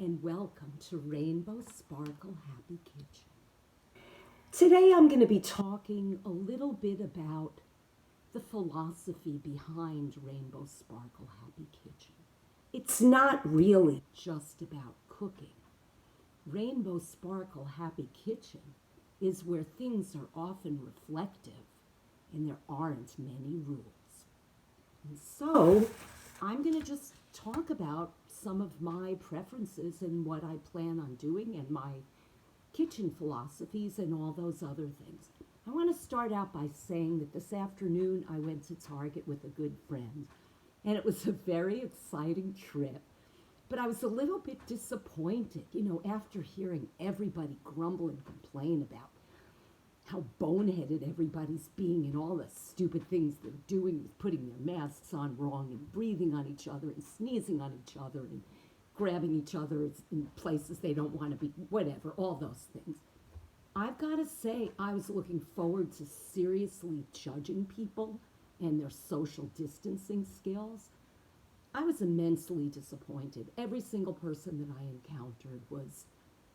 and welcome to Rainbow Sparkle Happy Kitchen. Today I'm going to be talking a little bit about the philosophy behind Rainbow Sparkle Happy Kitchen. It's not really just about cooking. Rainbow Sparkle Happy Kitchen is where things are often reflective and there aren't many rules. And so I'm going to just talk about some of my preferences and what I plan on doing and my kitchen philosophies and all those other things. I want to start out by saying that this afternoon I went to Target with a good friend, and it was a very exciting trip. But I was a little bit disappointed, after hearing everybody grumble and complain about how boneheaded everybody's being and all the stupid things they're doing with putting their masks on wrong and breathing on each other and sneezing on each other and grabbing each other in places they don't want to be, whatever, all those things. I've got to say, I was looking forward to seriously judging people and their social distancing skills. I was immensely disappointed. Every single person that I encountered was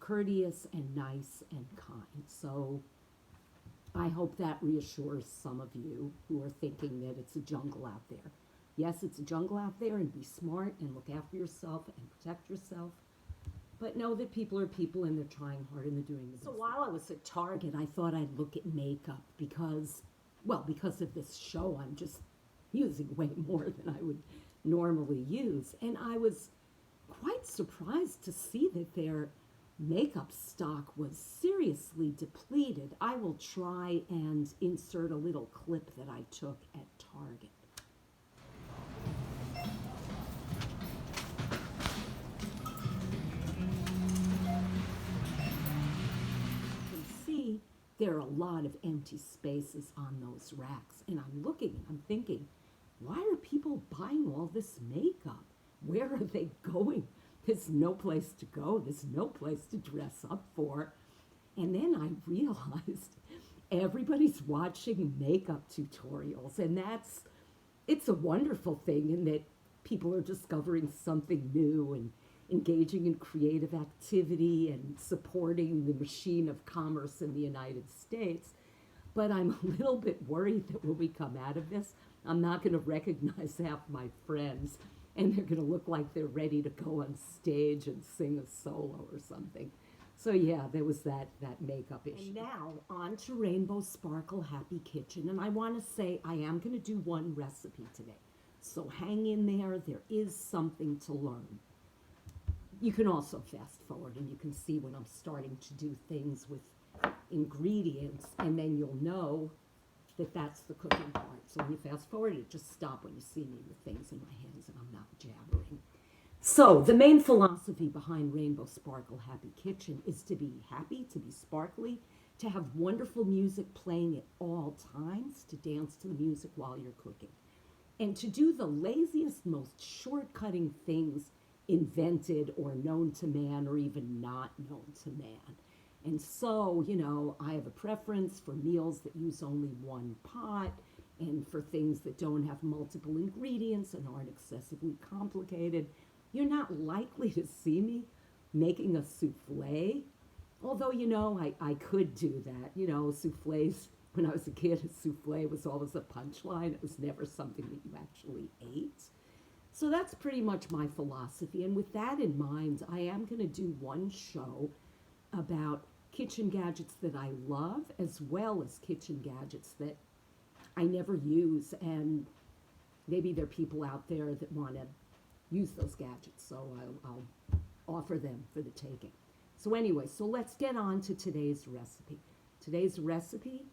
courteous and nice and kind. So I hope that reassures some of you who are thinking that it's a jungle out there. Yes, it's a jungle out there, and be smart and look after yourself and protect yourself. But know that people are people and they're trying hard and they're doing the best. So while I was at Target, I thought I'd look at makeup because of this show, I'm just using way more than I would normally use. And I was quite surprised to see that their makeup stock was seriously depleted. I will try and insert a little clip that I took at Target. You can see there are a lot of empty spaces on those racks, and I'm looking and I'm thinking, why are people buying all this makeup? Where are they going? There's no place to go. There's no place to dress up for. And then I realized everybody's watching makeup tutorials, and it's a wonderful thing in that people are discovering something new and engaging in creative activity and supporting the machine of commerce in the United States. But I'm a little bit worried that when we come out of this, I'm not going to recognize half my friends, and they're going to look like they're ready to go on stage and sing a solo or something. So yeah, there was that makeup issue. And now on to Rainbow Sparkle Happy Kitchen, and I want to say I am going to do one recipe today. So hang in there. There is something to learn. You can also fast forward and you can see when I'm starting to do things with ingredients, and then you'll know that that's the cooking part. So when you fast forward, you just stop when you see me with things in my hands and I'm not jabbering. So the main philosophy behind Rainbow Sparkle Happy Kitchen is to be happy, to be sparkly, to have wonderful music playing at all times, to dance to the music while you're cooking, and to do the laziest, most shortcutting things invented or known to man or even not known to man. And so, I have a preference for meals that use only one pot and for things that don't have multiple ingredients and aren't excessively complicated. You're not likely to see me making a souffle, although, I could do that. Souffles, when I was a kid, a souffle was always a punchline. It was never something that you actually ate. So that's pretty much my philosophy. And with that in mind, I am going to do one show about kitchen gadgets that I love, as well as kitchen gadgets that I never use, and maybe there are people out there that want to use those gadgets, so I'll offer them for the taking. So anyway, so let's get on to today's recipe. Today's recipe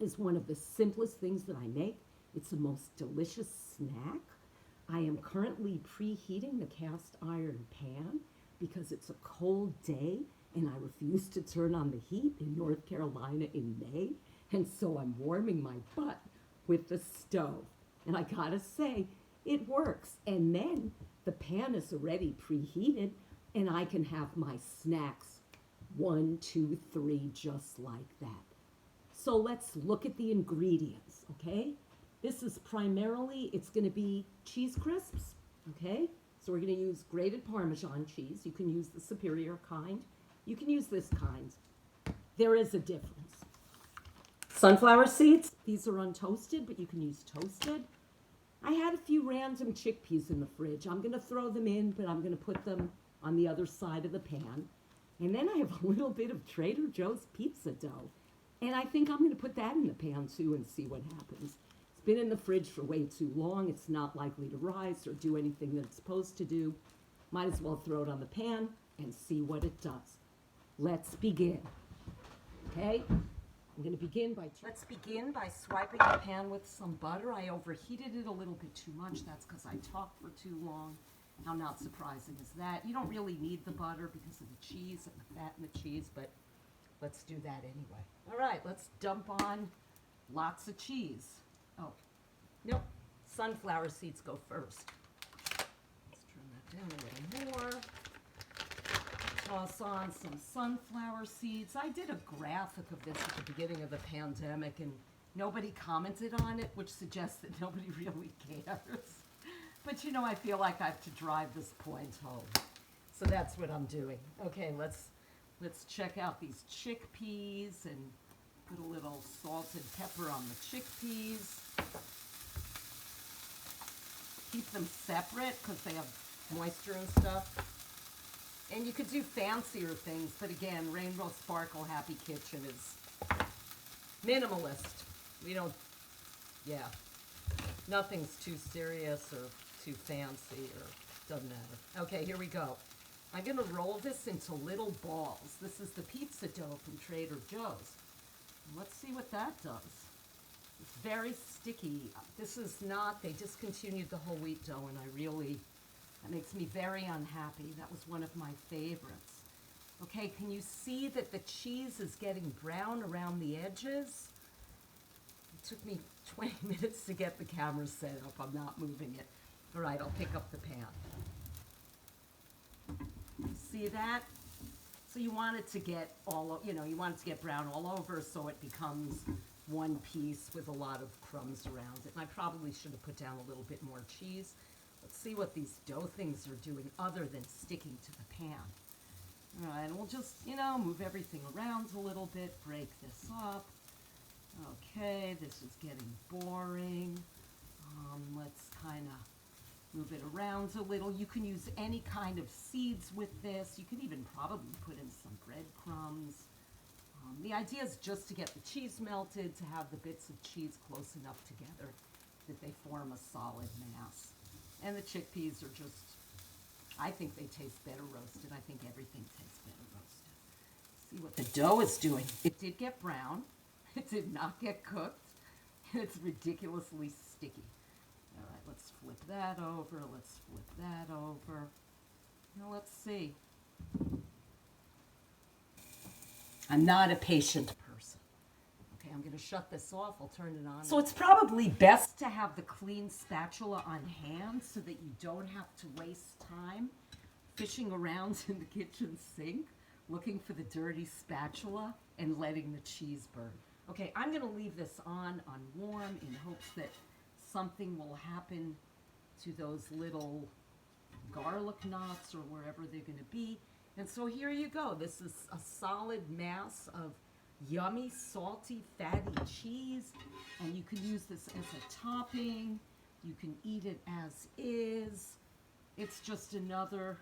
is one of the simplest things that I make. It's the most delicious snack. I am currently preheating the cast iron pan because it's a cold day and I refuse to turn on the heat in North Carolina in May, and so I'm warming my butt with the stove. And I gotta say, it works. And then the pan is already preheated, and I can have my snacks 1, 2, 3, just like that. So let's look at the ingredients, okay? This is primarily, it's gonna be cheese crisps, okay? So we're going to use grated Parmesan cheese. You can use the superior kind. You can use this kind. There is a difference. Sunflower seeds, these are untoasted, but you can use toasted. I had a few random chickpeas in the fridge. I'm going to throw them in, but I'm going to put them on the other side of the pan. And then I have a little bit of Trader Joe's pizza dough. And I think I'm going to put that in the pan too and see what happens. It's been in the fridge for way too long. It's not likely to rise or do anything that it's supposed to do. Might as well throw it on the pan and see what it does. Let's begin. Okay? I'm going to begin by... Let's begin by swiping the pan with some butter. I overheated it a little bit too much. That's because I talked for too long. How not surprising is that? You don't really need the butter because of the cheese and the fat in the cheese, but let's do that anyway. All right, let's dump on lots of cheese. Oh, nope, sunflower seeds go first. Let's turn that down a little more. Toss on some sunflower seeds. I did a graphic of this at the beginning of the pandemic, and nobody commented on it, which suggests that nobody really cares. But you know, I feel like I have to drive this point home. So that's what I'm doing. Okay, let's check out these chickpeas and put a little salt and pepper on the chickpeas. Keep them separate because they have moisture and stuff. And you could do fancier things, but again, Rainbow Sparkle Happy Kitchen is minimalist. We don't, yeah, nothing's too serious or too fancy or doesn't matter. Okay, here we go. I'm going to roll this into little balls. This is the pizza dough from Trader Joe's. Let's see what that does. It's very sticky. This is not, they discontinued the whole wheat dough, and that makes me very unhappy. That was one of my favorites. Okay, can you see that the cheese is getting brown around the edges? It took me 20 minutes to get the camera set up. I'm not moving it. All right, I'll pick up the pan. You see that? So you want it to get you want it to get brown all over so it becomes one piece with a lot of crumbs around it. And I probably should have put down a little bit more cheese. Let's see what these dough things are doing other than sticking to the pan. All right, and we'll just, move everything around a little bit, break this up. Okay, this is getting boring. Let's kind of move it around a little. You can use any kind of seeds with this. You can even probably put in some breadcrumbs. The idea is just to get the cheese melted, to have the bits of cheese close enough together that they form a solid mass. And the chickpeas are just, I think they taste better roasted. I think everything tastes better roasted. See what the dough is doing. It did get brown. It did not get cooked. And it's ridiculously sticky. All right, let's flip that over. Let's flip that over. Now let's see. I'm not a patient person. Okay, I'm going to shut this off. I'll turn it on. So it's probably best to have the clean spatula on hand so that you don't have to waste time fishing around in the kitchen sink, looking for the dirty spatula and letting the cheese burn. Okay, I'm going to leave this on warm in hopes that something will happen to those little garlic knots or wherever they're going to be. And so here you go. This is a solid mass of yummy, salty, fatty cheese. And you can use this as a topping. You can eat it as is. It's just another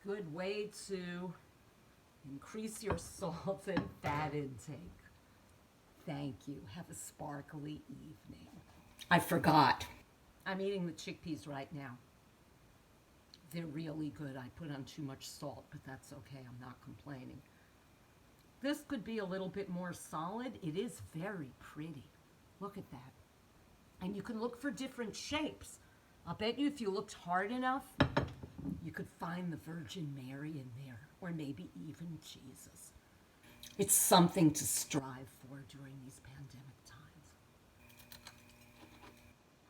good way to increase your salt and fat intake. Thank you. Have a sparkly evening. I forgot. I'm eating the chickpeas right now. They're really good. I put on too much salt, but that's okay. I'm not complaining. This could be a little bit more solid. It is very pretty. Look at that. And you can look for different shapes. I'll bet you if you looked hard enough, you could find the Virgin Mary in there, or maybe even Jesus. It's something to strive for during these pandemic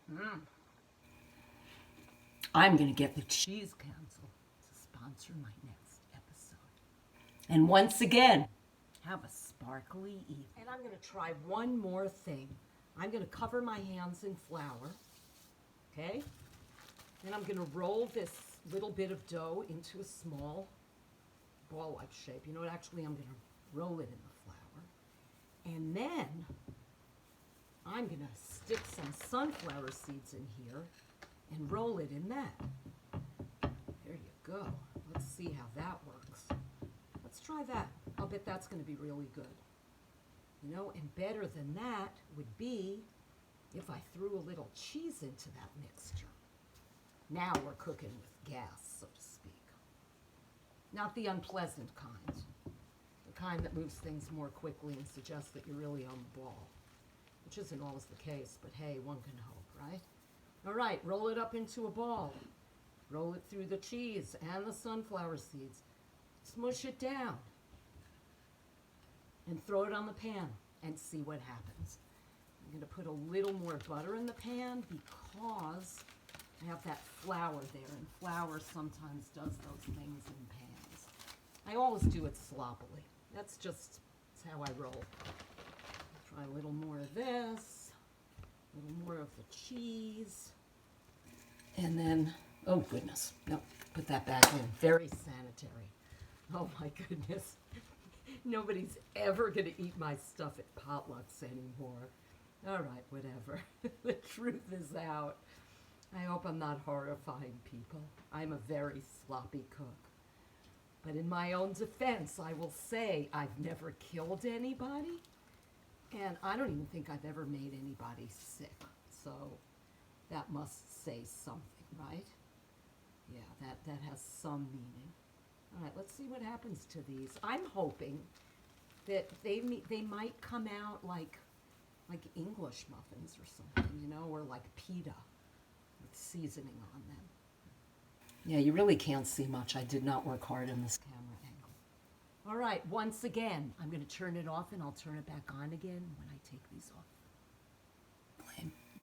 times. I'm going to get the Cheese Council to sponsor my next episode. And once again, have a sparkly evening. And I'm going to try one more thing. I'm going to cover my hands in flour. Okay? Then I'm going to roll this little bit of dough into a small ball-like shape. You know what? Actually, I'm going to roll it in the flour. And then I'm going to stick some sunflower seeds in here and roll it in that. There you go. Let's see how that works. Let's try that. I'll bet that's going to be really good. You know, and better than that would be if I threw a little cheese into that mixture. Now we're cooking with gas, so to speak. Not the unpleasant kind. The kind that moves things more quickly and suggests that you're really on the ball. Which isn't always the case, but hey, one can hope, right? All right, roll it up into a ball. Roll it through the cheese and the sunflower seeds. Smush it down. And throw it on the pan and see what happens. I'm going to put a little more butter in the pan because I have that flour there, and flour sometimes does those things in pans. I always do it sloppily. That's how I roll. Try a little more of this, a little more of the cheese, and then, oh goodness, no, put that back in. Very sanitary. Oh my goodness. Nobody's ever going to eat my stuff at potlucks anymore. All right, whatever. The truth is out. I hope I'm not horrifying people. I'm a very sloppy cook. But in my own defense, I will say I've never killed anybody, and I don't even think I've ever made anybody sick. So that must say something, right? Yeah, that has some meaning. All right, let's see what happens to these. I'm hoping that they might come out like English muffins or something, you know, or like pita with seasoning on them. Yeah, you really can't see much. I did not work hard in this camera angle. All right, once again, I'm going to turn it off and I'll turn it back on again when I take these off.